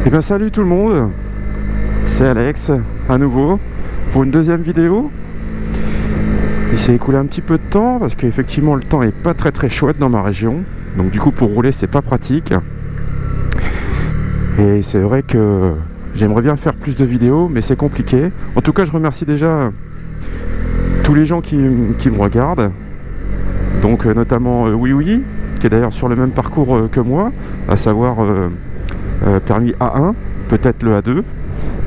Eh bien salut tout le monde, c'est Alex à nouveau pour une deuxième vidéo. Il s'est écoulé un petit peu de temps parce qu'effectivement le temps est pas très chouette dans ma région, donc du coup pour rouler c'est pas pratique. Et c'est vrai que j'aimerais bien faire plus de vidéos mais c'est compliqué. En tout cas je remercie déjà tous les gens qui me regardent, donc notamment Oui qui est d'ailleurs sur le même parcours que moi, à savoir permis A1, peut-être le A2,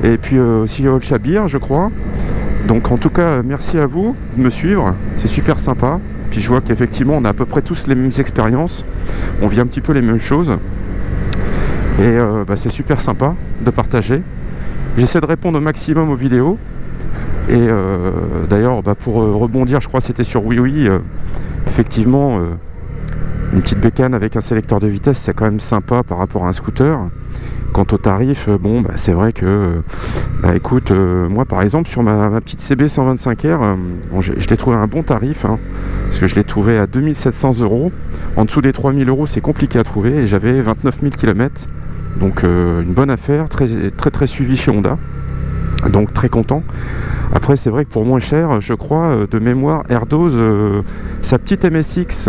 et puis aussi Olchabir je crois. Donc en tout cas merci à vous de me suivre, c'est super sympa. Puis je vois qu'effectivement on a à peu près tous les mêmes expériences, on vit un petit peu les mêmes choses, et c'est super sympa de partager. J'essaie de répondre au maximum aux vidéos, et d'ailleurs pour rebondir, je crois que c'était sur Oui, effectivement une petite bécane avec un sélecteur de vitesse c'est quand même sympa par rapport à un scooter. Quant au tarif, c'est vrai que écoute, moi par exemple sur ma petite CB 125R, je l'ai trouvé à un bon tarif, parce que je l'ai trouvé à 2700 €. En dessous des 3000 € c'est compliqué à trouver, et j'avais 29 000 km, donc une bonne affaire, très suivi chez Honda, donc très content. Après c'est vrai que pour moins cher, je crois de mémoire, Airdoz, sa petite MSX,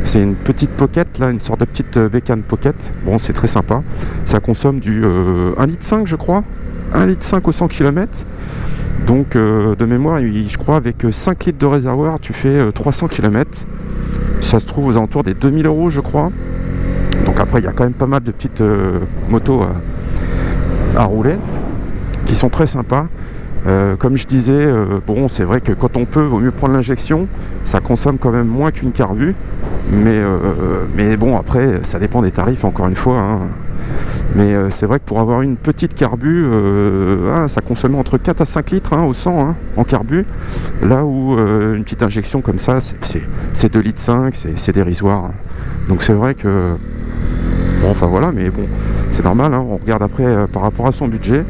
c'est une petite pocket là, une sorte de petite bécane pocket. Bon, c'est très sympa. Ça consomme du 1,5 litre je crois. 1,5 litre au 100 km. Donc de mémoire, je crois avec 5 litres de réservoir, tu fais 300 km. Ça se trouve aux alentours des 2000 € je crois. Donc après, il y a quand même pas mal de petites motos à rouler qui sont très sympas. Comme je disais, c'est vrai que quand on peut, vaut mieux prendre l'injection. Ça consomme quand même moins qu'une carbu, mais bon, après ça dépend des tarifs encore une fois, mais c'est vrai que pour avoir une petite carbu, ça consomme entre 4 à 5 litres au 100 en carbu, là où une petite injection comme ça c'est 2,5 litres, c'est dérisoire, donc c'est vrai que voilà, mais bon, c'est normal, on regarde après par rapport à son budget.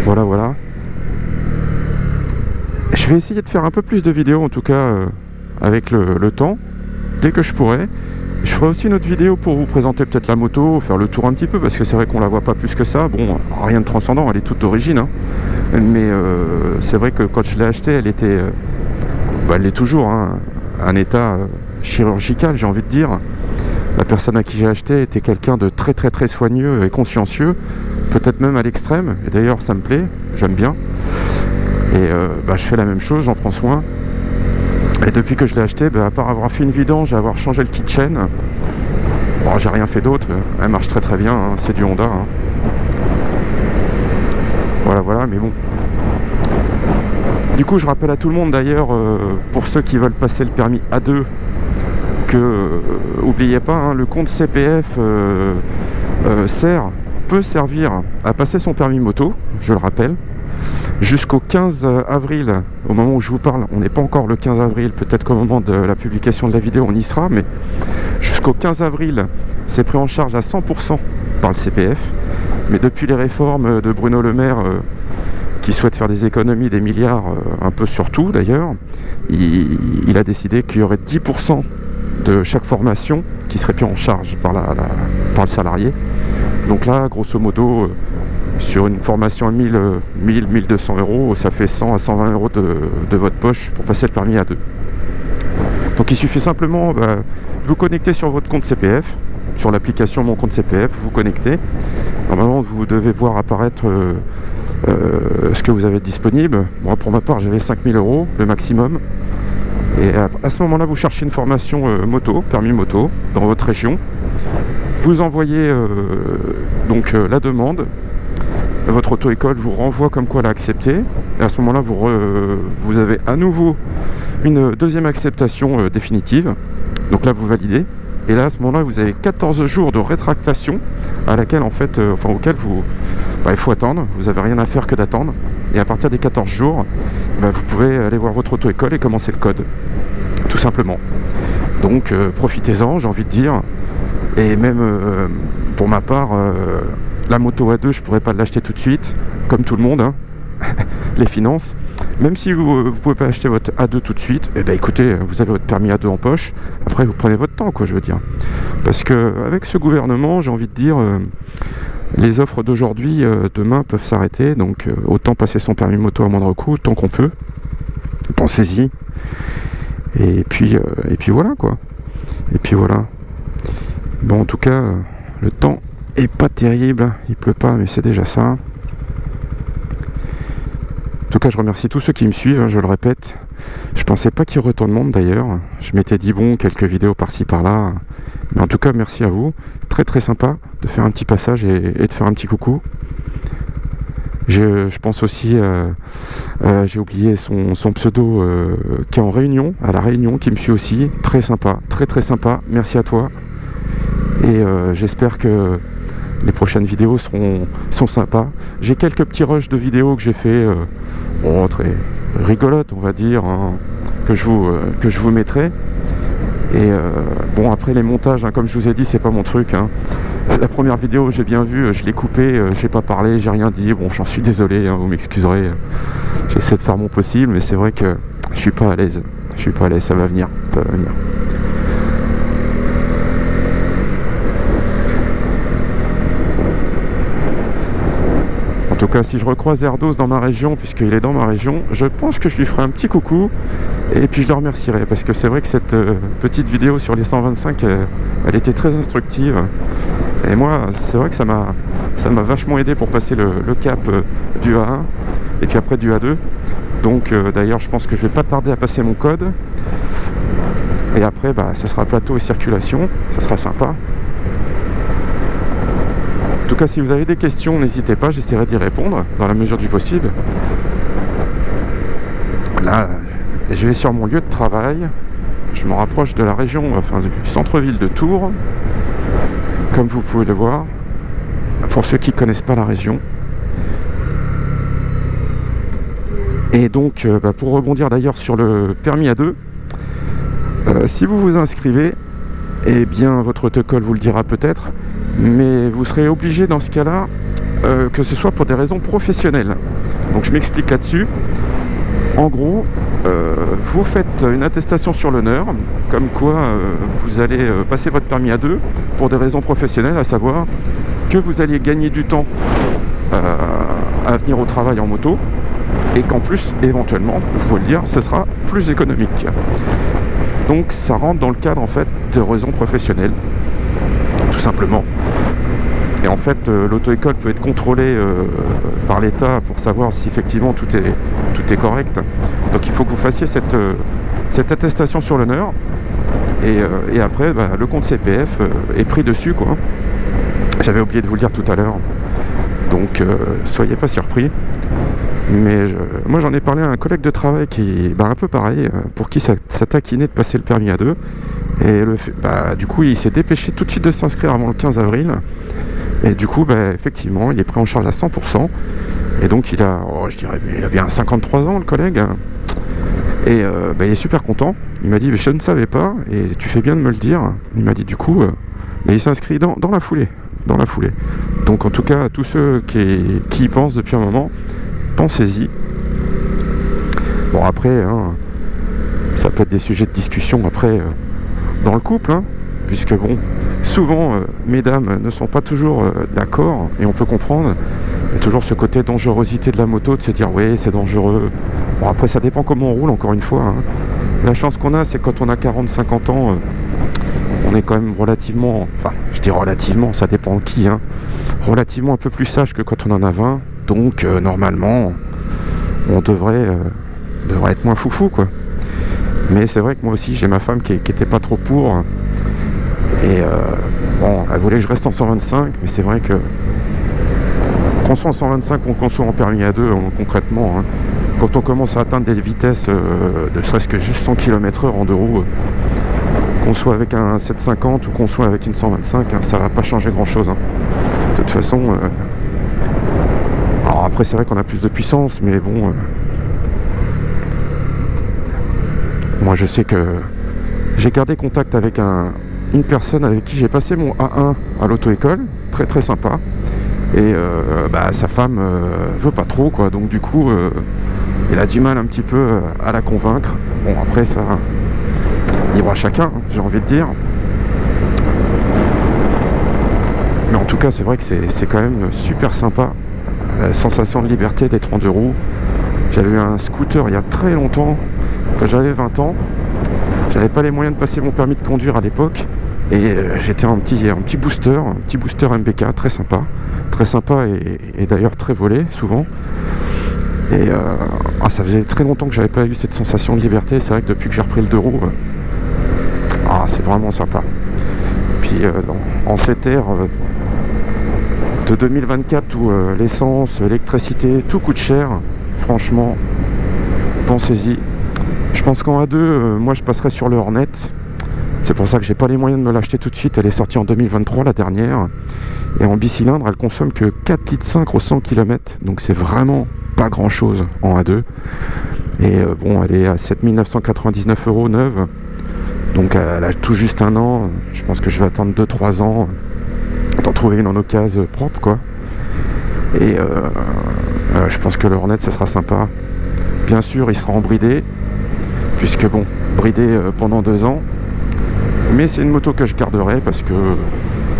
Voilà. Je vais essayer de faire un peu plus de vidéos en tout cas avec le temps, dès que je pourrai. Je ferai aussi une autre vidéo pour vous présenter peut-être la moto, faire le tour un petit peu, parce que c'est vrai qu'on la voit pas plus que ça. Bon, rien de transcendant, elle est toute d'origine, mais c'est vrai que quand je l'ai achetée, elle était, elle est toujours, un état chirurgical, j'ai envie de dire. La personne à qui j'ai acheté était quelqu'un de très soigneux et consciencieux, peut-être même à l'extrême, et d'ailleurs ça me plaît, j'aime bien. Et je fais la même chose, j'en prends soin. Et depuis que je l'ai acheté, à part avoir fait une vidange et avoir changé le kitchen, j'ai rien fait d'autre. Elle marche très bien, c'est du Honda. Voilà, mais bon. Du coup, je rappelle à tout le monde d'ailleurs, pour ceux qui veulent passer le permis A2, que oubliez pas, le compte CPF peut servir à passer son permis moto, je le rappelle, jusqu'au 15 avril, au moment où je vous parle. On n'est pas encore le 15 avril, peut-être qu'au moment de la publication de la vidéo on y sera, mais jusqu'au 15 avril c'est pris en charge à 100% par le CPF. Mais depuis les réformes de Bruno Le Maire, qui souhaite faire des économies, des milliards, un peu sur tout d'ailleurs, il a décidé qu'il y aurait 10% de chaque formation qui serait pris en charge par le salarié. Donc là, grosso modo, sur une formation à 1200 €, ça fait 100 à 120 € de votre poche pour passer le permis A2. Donc il suffit simplement de vous connecter sur votre compte CPF, sur l'application Mon Compte CPF, vous connectez. Normalement, vous devez voir apparaître ce que vous avez disponible. Moi, pour ma part, j'avais 5000 € le maximum. Et à ce moment-là, vous cherchez une formation permis moto, dans votre région. Vous envoyez la demande. Votre auto-école vous renvoie comme quoi elle a accepté. Et à ce moment-là, vous avez à nouveau une deuxième acceptation définitive. Donc là, vous validez. Et là, à ce moment-là, vous avez 14 jours de rétractation à laquelle, auquel il faut attendre. Vous n'avez rien à faire que d'attendre. Et à partir des 14 jours, vous pouvez aller voir votre auto-école et commencer le code. Tout simplement. Donc, profitez-en, j'ai envie de dire. Et même, pour ma part, la moto A2, je pourrais pas l'acheter tout de suite, comme tout le monde, les finances. Même si vous pouvez pas acheter votre A2 tout de suite, écoutez, vous avez votre permis A2 en poche. Après, vous prenez votre temps, je veux dire. Parce que avec ce gouvernement, j'ai envie de dire, les offres d'aujourd'hui, demain peuvent s'arrêter, donc autant passer son permis moto à moindre coût, tant qu'on peut. Pensez-y. Et puis voilà quoi. Et puis voilà. Bon, en tout cas, le temps est pas terrible, il pleut pas, mais c'est déjà ça. En tout cas, je remercie tous ceux qui me suivent, hein, je le répète. Je pensais pas qu'il y aurait autant de monde d'ailleurs. Je m'étais dit bon, quelques vidéos par-ci par-là. Mais en tout cas, merci à vous. Très très sympa de faire un petit passage et de faire un petit coucou. Je pense aussi, j'ai oublié son pseudo qui est en Réunion, à La Réunion, qui me suit aussi. Très sympa, très très sympa. Merci à toi. Et j'espère que les prochaines vidéos sont sympas. J'ai quelques petits rushs de vidéos que j'ai fait, très rigolotes, on va dire, hein, que je vous mettrai. Et bon, après les montages, hein, comme je vous ai dit, c'est pas mon truc. Hein. La première vidéo, j'ai bien vu, je l'ai coupée, j'ai pas parlé, j'ai rien dit. Bon, j'en suis désolé, hein, vous m'excuserez. J'essaie de faire mon possible, mais c'est vrai que je suis pas à l'aise. Je suis pas à l'aise, ça va venir. Ça va venir. En tout cas, si je recroise Erdos dans ma région, puisqu'il est dans ma région, je pense que je lui ferai un petit coucou et puis je le remercierai parce que c'est vrai que cette petite vidéo sur les 125, elle était très instructive et moi, c'est vrai que ça m'a vachement aidé pour passer le cap du A1 et puis après du A2. Donc d'ailleurs, je pense que je vais pas tarder à passer mon code et après, ce sera plateau et circulation, ça sera sympa. En tout cas, si vous avez des questions, n'hésitez pas, j'essaierai d'y répondre dans la mesure du possible. Là, je vais sur mon lieu de travail. Je me rapproche de la région, enfin du centre-ville de Tours, comme vous pouvez le voir, pour ceux qui ne connaissent pas la région. Et donc, pour rebondir d'ailleurs sur le permis A2, si vous vous inscrivez, eh bien, votre autocollant vous le dira peut-être, mais vous serez obligé dans ce cas-là que ce soit pour des raisons professionnelles. Donc je m'explique là-dessus. En gros, vous faites une attestation sur l'honneur, comme quoi vous allez passer votre permis A2 pour des raisons professionnelles, à savoir que vous alliez gagner du temps à venir au travail en moto, et qu'en plus, éventuellement, je vous le dire, ce sera plus économique. Donc ça rentre dans le cadre en fait de raisons professionnelles, tout simplement. Et en fait, l'auto-école peut être contrôlée par l'État pour savoir si effectivement tout est correct. Donc il faut que vous fassiez cette attestation sur l'honneur. Et après, le compte CPF est pris dessus, quoi. J'avais oublié de vous le dire tout à l'heure. Donc soyez pas surpris. Mais moi j'en ai parlé à un collègue de travail qui est un peu pareil, pour qui ça taquinait de passer le permis A2. Et du coup il s'est dépêché tout de suite de s'inscrire avant le 15 avril. Et du coup effectivement il est pris en charge à 100%. Et donc il a bien 53 ans le collègue. Et il est super content. Il m'a dit je ne savais pas et tu fais bien de me le dire. Il m'a dit du coup il s'inscrit dans la foulée. Donc en tout cas tous ceux qui y pensent depuis un moment, pensez-y. Bon après, ça peut être des sujets de discussion après dans le couple, puisque bon, souvent mesdames ne sont pas toujours d'accord, et on peut comprendre. Il y a toujours ce côté dangerosité de la moto, de se dire oui c'est dangereux. Bon après ça dépend comment on roule, encore une fois. La chance qu'on a, c'est quand on a 40-50 ans, on est quand même relativement, enfin je dis relativement, ça dépend de qui, relativement un peu plus sage que quand on en a 20. Donc normalement on devrait être moins foufou, quoi. Mais c'est vrai que moi aussi j'ai ma femme qui était pas trop pour. Et elle voulait que je reste en 125, mais c'est vrai que qu'on soit en 125 ou qu'on soit en permis A2, concrètement, quand on commence à atteindre des vitesses de serait-ce que juste 100 km/h en deux roues, qu'on soit avec un 750 ou qu'on soit avec une 125, ça va pas changer grand-chose. De toute façon, alors après c'est vrai qu'on a plus de puissance, mais bon, moi je sais que j'ai gardé contact avec une personne avec qui j'ai passé mon A1 à l'auto-école, très très sympa, et sa femme veut pas trop, quoi, donc du coup il a du mal un petit peu à la convaincre. Bon après ça, libre à chacun, j'ai envie de dire. tout cas, c'est vrai que c'est quand même super sympa. La sensation de liberté d'être en deux roues. J'avais eu un scooter il y a très longtemps, quand j'avais 20 ans. J'avais pas les moyens de passer mon permis de conduire à l'époque. Et j'étais un petit booster MBK, très sympa et d'ailleurs très volé souvent. Et ça faisait très longtemps que j'avais pas eu cette sensation de liberté. C'est vrai que depuis que j'ai repris le deux roues, c'est vraiment sympa. Puis en cette ère de 2024 où l'essence, l'électricité, tout coûte cher, franchement, pensez-y. Je pense qu'en A2, moi je passerai sur le Hornet. C'est pour ça que j'ai pas les moyens de me l'acheter tout de suite. Elle est sortie en 2023, la dernière. Et en bicylindre, elle consomme que 4,5 litres au 100 km. Donc c'est vraiment pas grand chose en A2. Et elle est à 7 999 € neuve. Donc elle a tout juste un an. Je pense que je vais attendre 2-3 ans d'en trouver une en occasion propre, quoi. Et je pense que le Hornet, ça sera sympa. Bien sûr, il sera en bridé. Puisque bridé pendant 2 ans. Mais c'est une moto que je garderai parce que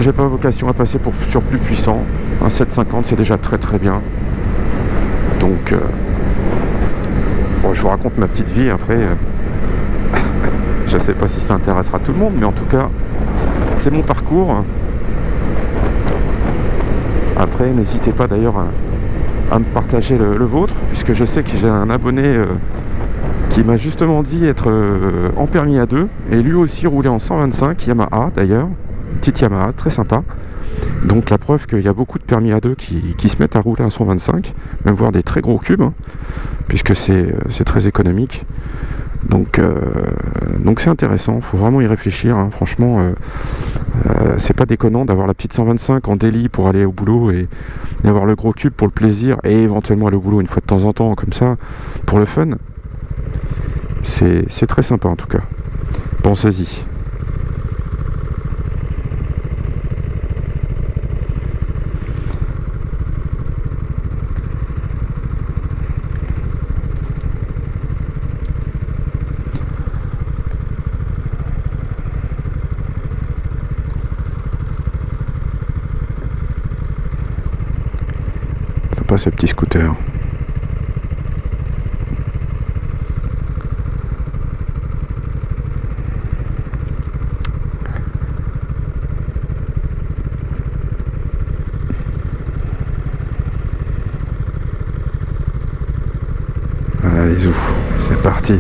j'ai pas vocation à passer sur plus puissant. Un 750, c'est déjà très très bien. Donc je vous raconte ma petite vie après. Je sais pas si ça intéressera tout le monde, mais en tout cas c'est mon parcours. Après, n'hésitez pas d'ailleurs à me partager le vôtre, puisque je sais que j'ai un abonné qui m'a justement dit être en permis A2 et lui aussi roulait en 125 Yamaha d'ailleurs, petite Yamaha très sympa. Donc la preuve qu'il y a beaucoup de permis A2 qui se mettent à rouler en 125, même voir des très gros cubes, puisque c'est très économique. Donc c'est intéressant, faut vraiment y réfléchir, franchement. C'est pas déconnant d'avoir la petite 125 en daily pour aller au boulot et avoir le gros cube pour le plaisir et éventuellement aller au boulot une fois de temps en temps comme ça pour le fun. C'est très sympa en tout cas. Pensez-y. Sympa ce petit scooter. Allez, zouf, c'est parti.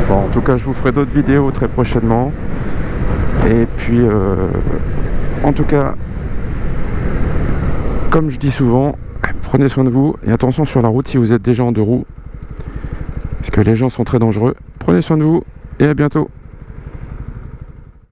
Bon, en tout cas, je vous ferai d'autres vidéos très prochainement. Et puis, en tout cas, comme je dis souvent, prenez soin de vous et attention sur la route si vous êtes déjà en deux roues, parce que les gens sont très dangereux. Prenez soin de vous et à bientôt.